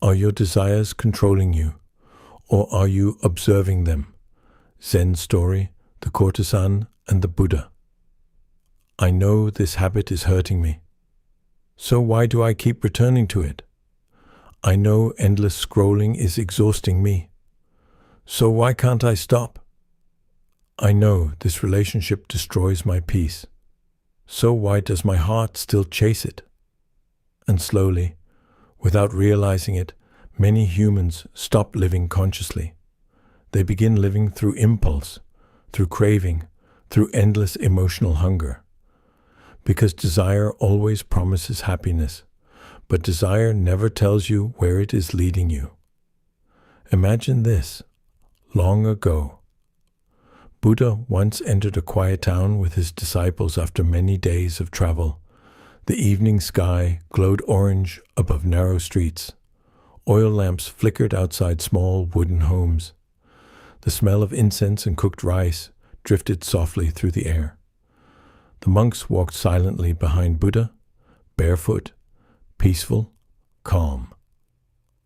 Are your desires controlling you, or are you observing them? Zen story, the courtesan, and the Buddha. I know this habit is hurting me. So why do I keep returning to it? I know endless scrolling is exhausting me. So why can't I stop? I know this relationship destroys my peace. So why does my heart still chase it? And slowly, without realizing it, many humans stop living consciously. They begin living through impulse, through craving, through endless emotional hunger. Because desire always promises happiness, but desire never tells you where it is leading you. Imagine this. Long ago, Buddha once entered a quiet town with his disciples after many days of travel. The evening sky glowed orange above narrow streets. Oil lamps flickered outside small wooden homes. The smell of incense and cooked rice drifted softly through the air. The monks walked silently behind Buddha, barefoot, peaceful, calm.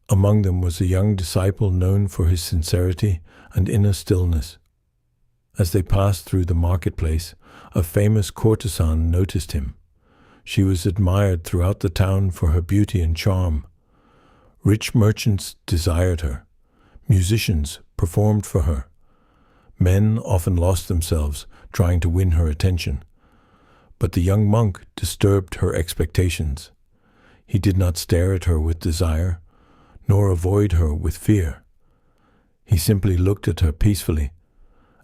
Among them was a young disciple known for his sincerity and inner stillness. As they passed through the marketplace, a famous courtesan noticed him. She was admired throughout the town for her beauty and charm. Rich merchants desired her. Musicians performed for her. Men often lost themselves trying to win her attention. But the young monk disturbed her expectations. He did not stare at her with desire, nor avoid her with fear. He simply looked at her peacefully,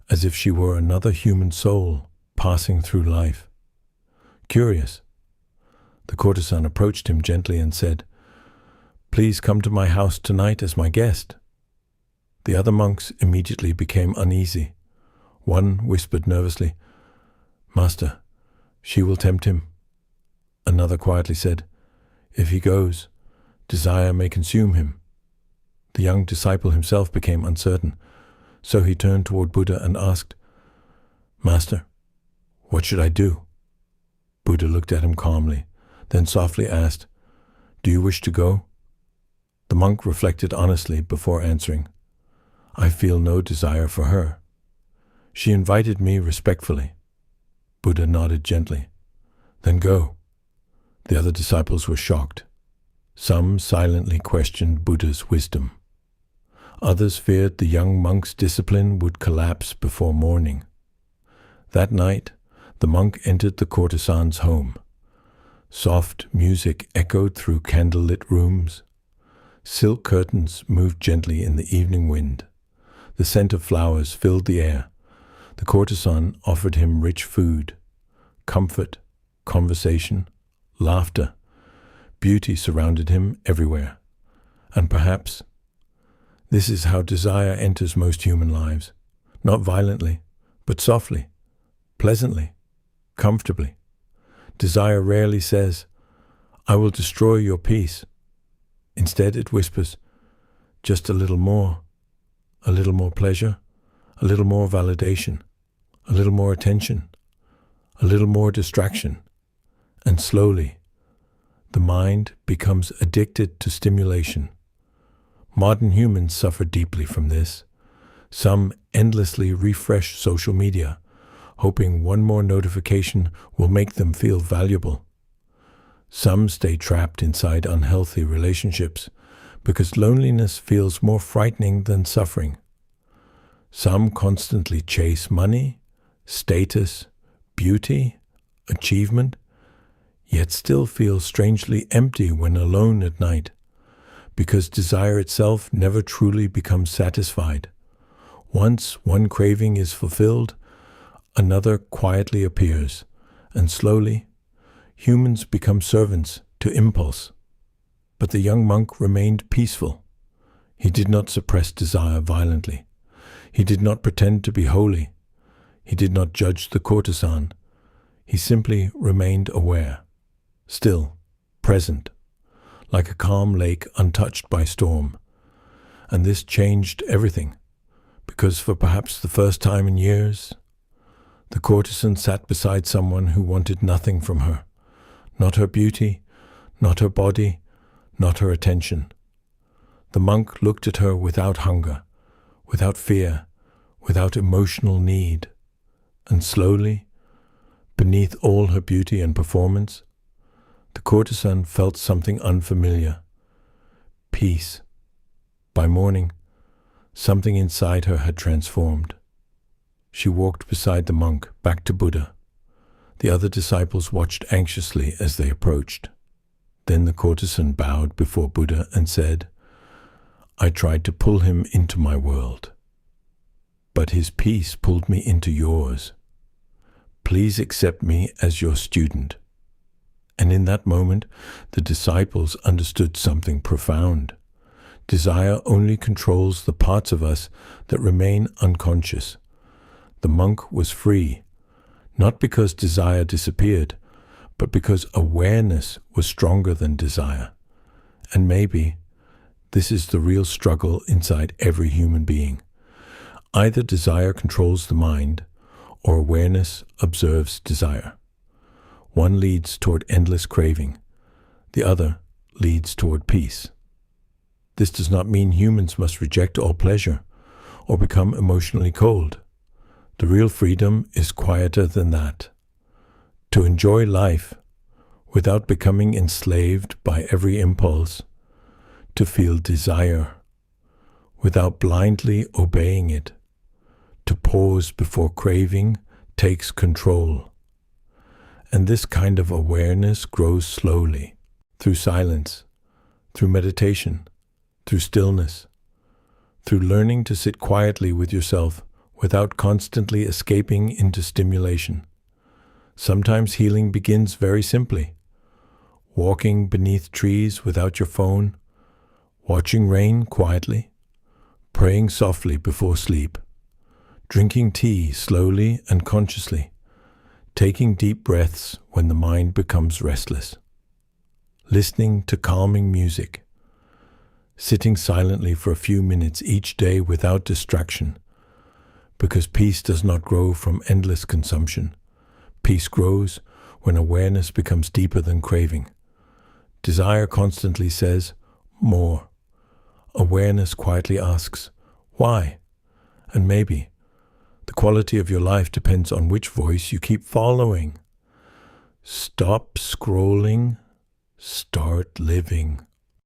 as if she were another human soul passing through life. Curious, the courtesan approached him gently and said, "Please come to my house tonight as my guest." The other monks immediately became uneasy. One whispered nervously, "Master, she will tempt him." Another quietly said, "If he goes, desire may consume him." The young disciple himself became uncertain, so he turned toward Buddha and asked, "Master, what should I do?" Buddha looked at him calmly, then softly asked, "Do you wish to go?" The monk reflected honestly before answering, "I feel no desire for her. She invited me respectfully." Buddha nodded gently. "Then go." The other disciples were shocked. Some silently questioned Buddha's wisdom. Others feared the young monk's discipline would collapse before morning. That night, the monk entered the courtesan's home. Soft music echoed through candlelit rooms. Silk curtains moved gently in the evening wind. The scent of flowers filled the air. The courtesan offered him rich food, comfort, conversation, laughter. Beauty surrounded him everywhere. And perhaps this is how desire enters most human lives, not violently, but softly, pleasantly, comfortably. Desire rarely says, "I will destroy your peace." Instead, it whispers, "Just a little more pleasure, a little more validation, a little more attention, a little more distraction." And slowly, the mind becomes addicted to stimulation. Modern humans suffer deeply from this. Some endlessly refresh social media, hoping one more notification will make them feel valuable. Some stay trapped inside unhealthy relationships because loneliness feels more frightening than suffering. Some constantly chase money, status, beauty, achievement, yet still feel strangely empty when alone at night, because desire itself never truly becomes satisfied. Once one craving is fulfilled, another quietly appears, and slowly, humans become servants to impulse. But the young monk remained peaceful. He did not suppress desire violently. He did not pretend to be holy. He did not judge the courtesan. He simply remained aware, still, present, like a calm lake untouched by storm. And this changed everything, because for perhaps the first time in years, the courtesan sat beside someone who wanted nothing from her, not her beauty, not her body, not her attention. The monk looked at her without hunger, without fear, without emotional need, and slowly, beneath all her beauty and performance, the courtesan felt something unfamiliar. Peace. By morning, something inside her had transformed. She walked beside the monk back to Buddha. The other disciples watched anxiously as they approached. Then the courtesan bowed before Buddha and said, "I tried to pull him into my world, but his peace pulled me into yours. Please accept me as your student." And in that moment, the disciples understood something profound. Desire only controls the parts of us that remain unconscious. The monk was free, not because desire disappeared, but because awareness was stronger than desire. And maybe this is the real struggle inside every human being. Either desire controls the mind, or awareness observes desire. One leads toward endless craving. The other leads toward peace. This does not mean humans must reject all pleasure or become emotionally cold. The real freedom is quieter than that. To enjoy life without becoming enslaved by every impulse, to feel desire without blindly obeying it, to pause before craving takes control. And this kind of awareness grows slowly, through silence, through meditation, through stillness, through learning to sit quietly with yourself without constantly escaping into stimulation. Sometimes healing begins very simply. Walking beneath trees without your phone, watching rain quietly, praying softly before sleep, drinking tea slowly and consciously, taking deep breaths when the mind becomes restless, listening to calming music, sitting silently for a few minutes each day without distraction, because peace does not grow from endless consumption. Peace grows when awareness becomes deeper than craving. Desire constantly says, more. Awareness quietly asks, why? And maybe the quality of your life depends on which voice you keep following. Stop scrolling, start living.